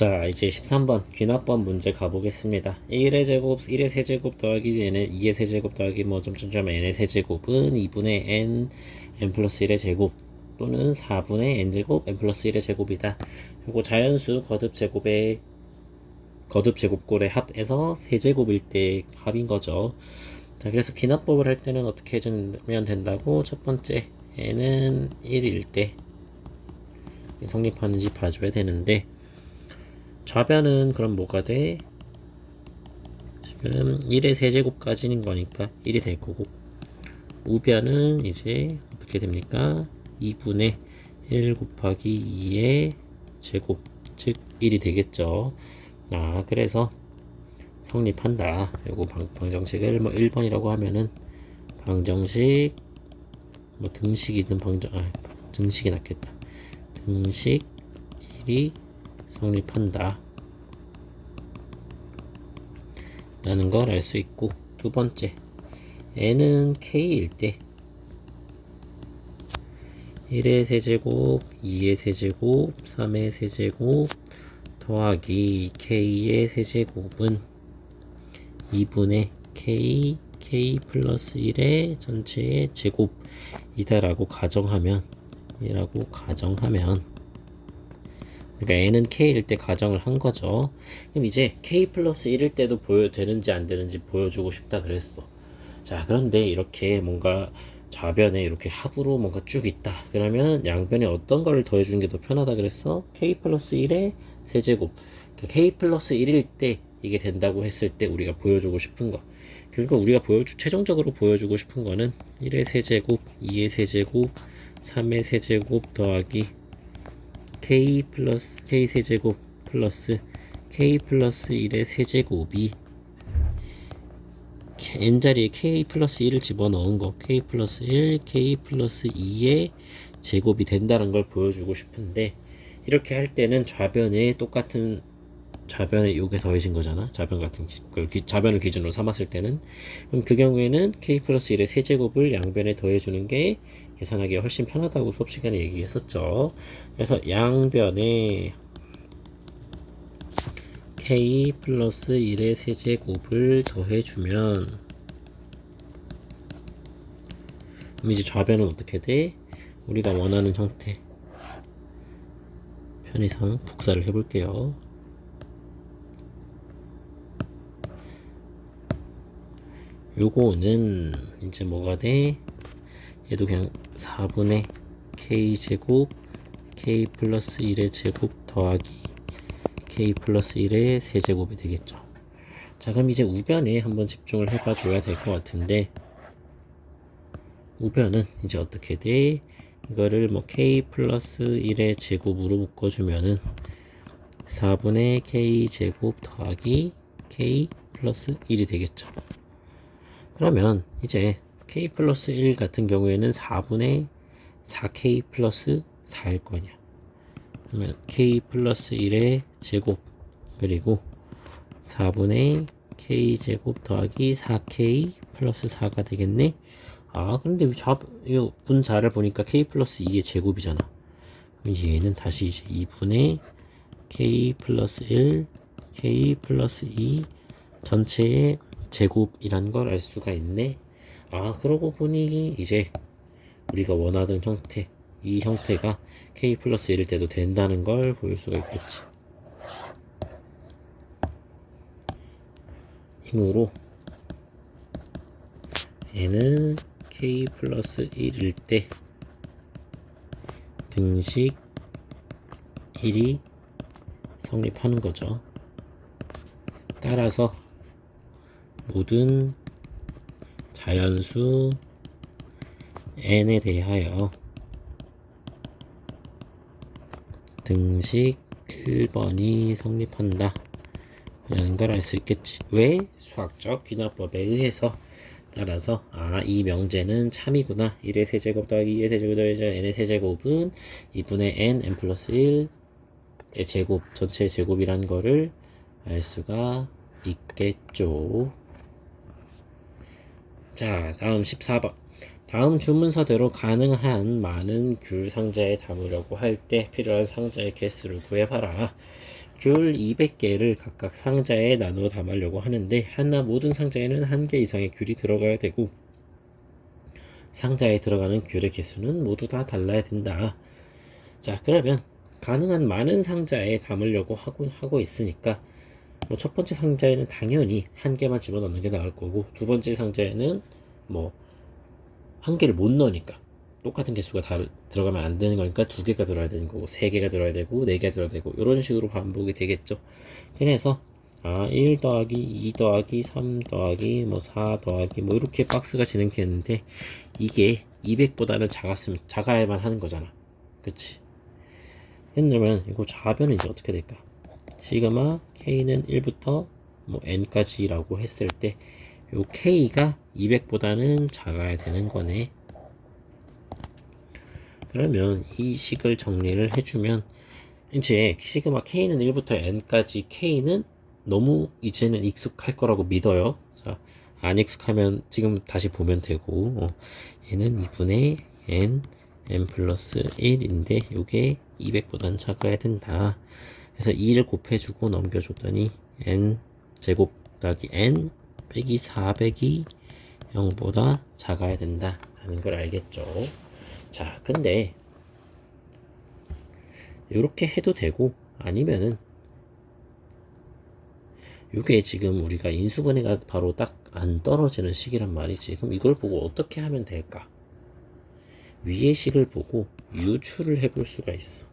자, 이제 13번 귀납번 문제 가보겠습니다. 1의 제곱, 1의 세제곱 더하기 n의 2의 세제곱 더하기 뭐 점점점 n의 세제곱은 2분의 n 플러스 1의 제곱 또는 4분의 n제곱 n 플러스 1의 제곱이다. 그리고 자연수 거듭 제곱꼴의 합에서 세제곱일 때 합인 거죠. 자, 그래서 귀납법을 할 때는 어떻게 해주면 된다고? 첫 번째, n은 1일 때 성립하는지 봐줘야 되는데, 좌변은 그럼 뭐가 돼? 지금 1의 세제곱까지는 거니까 1이 될 거고, 우변은 이제 어떻게 됩니까? 2분의 1 곱하기 2의 제곱, 즉 1이 되겠죠. 아, 그래서 성립한다. 요거 방정식을 뭐 1번이라고 하면은 방정식 뭐 등식이든 등식이 낫겠다. 등식 1이 성립한다 라는 걸 알 수 있고, 두 번째, n은 k일 때 1의 세제곱, 2의 세제곱, 3의 세제곱 더하기 k의 세제곱은 2분의 k 플러스 1의 전체의 제곱이다라고 가정하면, 그러니까 n은 k일 때 가정을 한 거죠. 그럼 이제 k 플러스 1일 때도 되는지 안 되는지 보여주고 싶다 그랬어. 자, 그런데 이렇게 뭔가 좌변에 이렇게 합으로 뭔가 쭉 있다. 그러면 양변에 어떤 거를 더해주는 게 더 편하다 그랬어? k 플러스 1의 세제곱. k 플러스 1일 때 이게 된다고 했을 때 우리가 보여주고 싶은 거. 그리고 우리가 최종적으로 보여주고 싶은 거는 1의 세제곱, 2의 세제곱, 3의 세제곱 더하기 k 세제곱 플러스 k 플러스 1의 세제곱이 n자리에 k 플러스 1을 집어넣은 거, k 플러스 1, k 플러스 2의 제곱이 된다는 걸 보여주고 싶은데, 이렇게 할 때는 좌변에 요게 더해진 거잖아. 좌변을 기준으로 삼았을 때는. 그럼 그 경우에는 k 플러스 1의 세제곱을 양변에 더해주는 게 계산하기 훨씬 편하다고 수업 시간에 얘기했었죠. 그래서 양변에 k 플러스 1의 세제곱을 더해주면, 그럼 이제 좌변은 어떻게 돼? 우리가 원하는 형태, 편의상 복사를 해볼게요. 요거는 이제 뭐가 돼? 얘도 그냥 4분의 k 제곱 k 플러스 1의 제곱 더하기 k 플러스 1의 세제곱이 되겠죠. 자, 그럼 이제 우변에 한번 집중을 해봐 줘야 될 것 같은데, 우변은 이제 어떻게 돼? 이거를 뭐 k 플러스 1의 제곱으로 묶어주면은 4분의 k 제곱 더하기 k 플러스 1이 되겠죠. 그러면 이제 k 플러스 1 같은 경우에는 4분의 4k 플러스 4일 거냐. 그러면 k 플러스 1의 제곱 그리고 4분의 k 제곱 더하기 4k 플러스 4가 되겠네. 아, 그런데 이 분자를 보니까 k 플러스 2의 제곱이잖아. 그럼 얘는 다시 이제 2분의 k 플러스 1 k 플러스 2 전체의 제곱이란 걸 알 수가 있네. 아, 그러고 보니 이제 우리가 원하던 형태, 이 형태가 k 플러스 1일 때도 된다는 걸 볼 수가 있겠지. 이므로 얘는 k 플러스 1일 때 등식 1이 성립하는 거죠. 따라서 모든 자연수 n에 대하여 등식 1번이 성립한다 라는 걸 알 수 있겠지. 왜? 수학적 귀납법에 의해서. 따라서 이 명제는 참이구나. 1의 세제곱 더하기 2의 세제곱 더하기 n의 세제곱은 2분의 n 플러스 1의 제곱, 전체의 제곱이란 거를 알 수가 있겠죠. 자, 다음 14번. 다음 주문서대로 가능한 많은 귤 상자에 담으려고 할 때 필요한 상자의 개수를 구해봐라. 귤 200개를 각각 상자에 나누어 담으려고 하는데 하나 모든 상자에는 1개 이상의 귤이 들어가야 되고 상자에 들어가는 귤의 개수는 모두 다 달라야 된다. 자, 그러면 가능한 많은 상자에 담으려고 하고 있으니까 뭐 첫 번째 상자에는 당연히 1개만 집어넣는 게 나을 거고 두 번째 상자에는 뭐 1개를 못 넣으니까 똑같은 개수가 다 들어가면 안 되는 거니까 2개가 들어야 되는 거고 3개가 들어야 되고 4개가 들어야 되고 이런 식으로 반복이 되겠죠. 그래서 1 더하기 2 더하기 3 더하기 뭐 4 더하기 뭐 이렇게 박스가 진행되는데 이게 200보다는 작아야만 하는 거잖아. 그치? 그러면 이거 좌변은 이제 어떻게 될까? 시그마 k는 1부터 뭐 n까지라고 했을 때 요 k가 200보다는 작아야 되는 거네. 그러면 이 식을 정리를 해주면 이제 시그마 k는 1부터 n까지 k는 너무 이제는 익숙할 거라고 믿어요. 자, 안 익숙하면 지금 다시 보면 되고 얘는 2분의 n 플러스 1인데 요게 200보다는 작아야 된다. 그래서 2를 곱해주고 넘겨줬더니 n 제곱 더하기 n 빼기 400이 0보다 작아야 된다 하는 걸 알겠죠. 자, 근데 이렇게 해도 되고 아니면은 요게 지금 우리가 인수분해가 바로 딱 안 떨어지는 식이란 말이지. 그럼 이걸 보고 어떻게 하면 될까? 위의 식을 보고 유추를 해볼 수가 있어.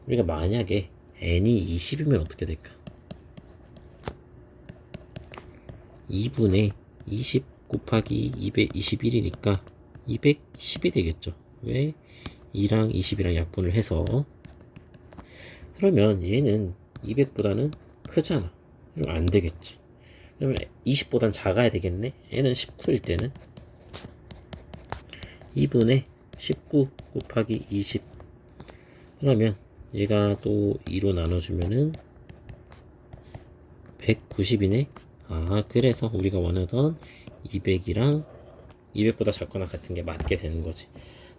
우리가 만약에 n이 20이면 어떻게 될까? 2분의 20 곱하기 221이니까 210이 되겠죠. 왜? 2랑 20이랑 약분을 해서. 그러면 얘는 200보다는 크잖아. 그럼 안 되겠지. 그러면 20보단 작아야 되겠네. 얘는 19일 때는 2분의 19 곱하기 20. 그러면 얘가 또 2로 나눠주면은 190이네. 그래서 우리가 원하던 200이랑 200보다 작거나 같은 게 맞게 되는 거지.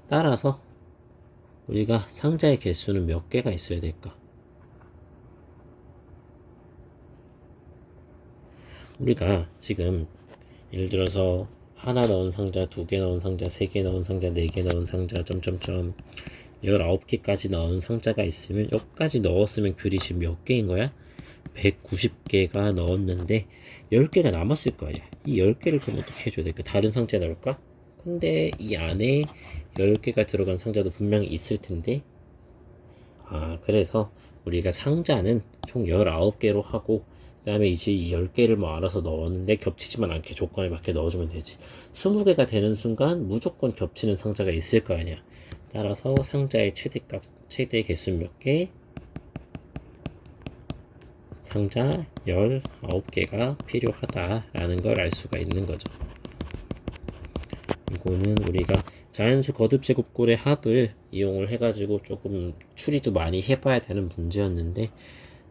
따라서 우리가 상자의 개수는 몇 개가 있어야 될까? 우리가 지금 예를 들어서 하나 넣은 상자, 2개 넣은 상자, 3개 넣은 상자, 4개 넣은 상자, 점점점 19개까지 넣은 상자가 있으면 여기까지 넣었으면 귤이 몇 개인 거야? 190개가 넣었는데 10개가 남았을 거 아니야. 이 10개를 그럼 어떻게 해줘야 될까? 다른 상자에 넣을까? 근데 이 안에 10개가 들어간 상자도 분명히 있을 텐데 그래서 우리가 상자는 총 19개로 하고 그 다음에 이제 이 10개를 뭐 알아서 넣었는데 겹치지만 않게 조건에 맞게 넣어주면 되지. 20개가 되는 순간 무조건 겹치는 상자가 있을 거 아니야. 따라서 상자의 최대 개수 몇 개? 상자 19개가 필요하다라는 걸 알 수가 있는 거죠. 이거는 우리가 자연수 거듭 제곱꼴의 합을 이용을 해가지고 조금 추리도 많이 해봐야 되는 문제였는데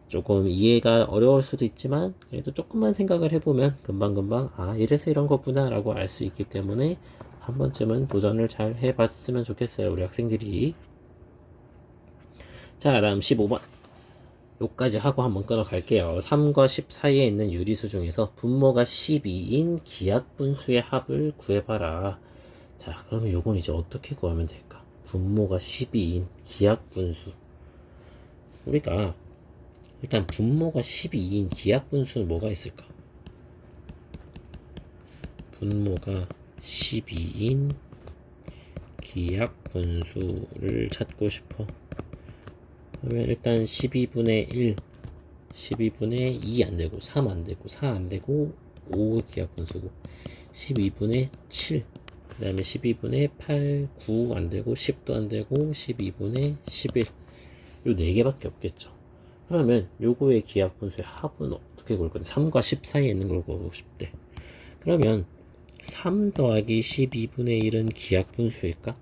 조금 이해가 어려울 수도 있지만 그래도 조금만 생각을 해보면 금방금방 이래서 이런 거구나 라고 알 수 있기 때문에 한 번쯤은 도전을 잘 해봤으면 좋겠어요, 우리 학생들이. 자, 다음 15번 요까지 하고 한번 끊어갈게요. 3과 10 사이에 있는 유리수 중에서 분모가 12인 기하분수의 합을 구해봐라. 자, 그러면 요건 이제 어떻게 구하면 될까? 분모가 12인 기하분수. 우리가 일단 분모가 12인 기하분수는 뭐가 있을까? 분모가 12인 기하분수를 찾고 싶어. 그러면 일단 12분의 1, 12분의 2 안되고 3 안되고 4 안되고 5 기하분수고 12분의 7, 그 다음에 12분의 8, 9 안되고 10도 안되고 12분의 11. 요 4개밖에 없겠죠. 그러면 요거의 기하분수의 합은 어떻게 구할 건데 3과 10 사이에 있는 걸 구하고 싶대. 그러면 3 더하기 12분의 1은 기하분수일까?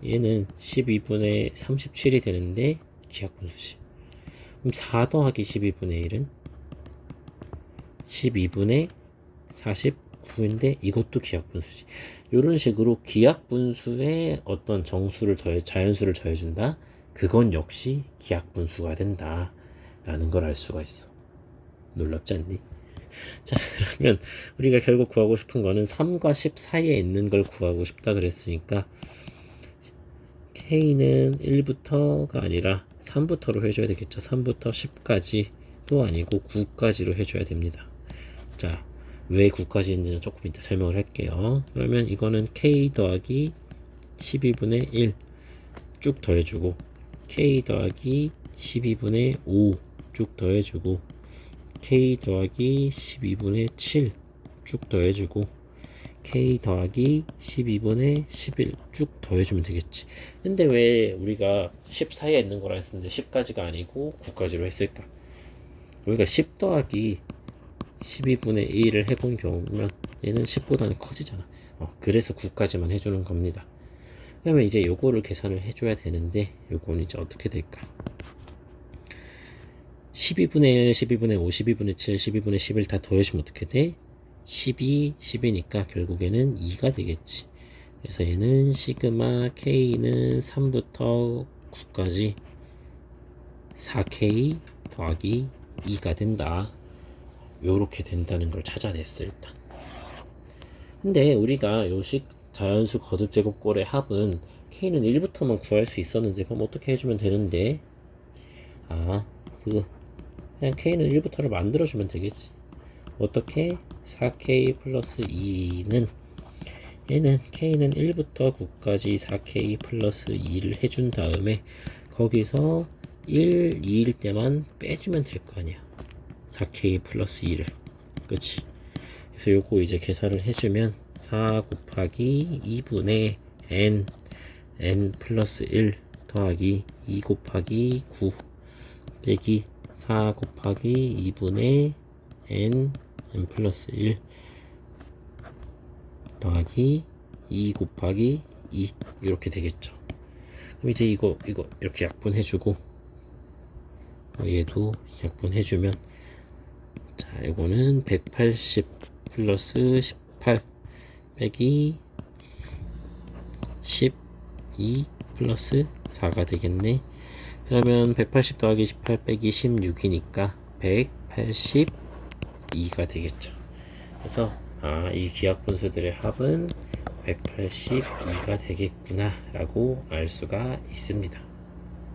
얘는 12분의 37이 되는데 기하분수지. 그럼 4 더하기 12분의 1은 12분의 9인데 이것도 기하분수지. 이런 식으로 기하분수에 어떤 정수를 자연수를 더해준다. 그건 역시 기하분수가 된다. 라는 걸 알 수가 있어. 놀랍지 않니? 자, 그러면 우리가 결국 구하고 싶은 거는 3과 10 사이에 있는 걸 구하고 싶다 그랬으니까 K는 1부터가 아니라 3부터로 해줘야 되겠죠. 3부터 10까지도 아니고 9까지로 해줘야 됩니다. 자, 왜 9까지인지는 조금 이따 설명을 할게요. 그러면 이거는 K 더하기 12분의 1 쭉 더해주고 K 더하기 12분의 5 쭉 더해주고 K 더하기 12분의 7 쭉 더해주고 K 더하기 12분의 11 쭉 더해주면 되겠지. 근데 왜 우리가 10 사이에 있는 거라 했었는데 10까지가 아니고 9까지로 했을까? 우리가 10 더하기 12분의 1을 해본 경우면 얘는 10보다는 커지잖아. 그래서 9까지만 해주는 겁니다. 그러면 이제 요거를 계산을 해줘야 되는데 요거는 이제 어떻게 될까? 12분의 1, 12분의 5, 12분의 7, 12분의 11 다 더해주면 어떻게 돼? 12, 10이니까 결국에는 2가 되겠지. 그래서 얘는 시그마 K는 3부터 9까지 4K 더하기 2가 된다. 요렇게 된다는 걸 찾아냈어 일단. 근데 우리가 요식 자연수 거듭 제곱꼴의 합은 K는 1부터만 구할 수 있었는데 그럼 어떻게 해주면 되는데? 그냥 K는 1부터를 만들어주면 되겠지. 어떻게? 4K 플러스 2는 얘는 K는 1부터 9까지 4K 플러스 2를 해준 다음에 거기서 1, 2일 때만 빼주면 될 거 아니야. 4K 플러스 2를. 그치? 그래서 요거 이제 계산을 해주면 4 곱하기 2분의 n 플러스 1 더하기 2 곱하기 9 빼기 4 곱하기 2분의 n 플러스 1 더하기 2 곱하기 2 이렇게 되겠죠. 그럼 이제 이거 이렇게 약분해주고 얘도 약분해주면 자 이거는 180 플러스 18 빼기 12 플러스 4가 되겠네. 그러면 180 더하기 18 빼기 16이니까 182가 되겠죠. 그래서 이 기하분수들의 합은 182가 되겠구나 라고 알 수가 있습니다.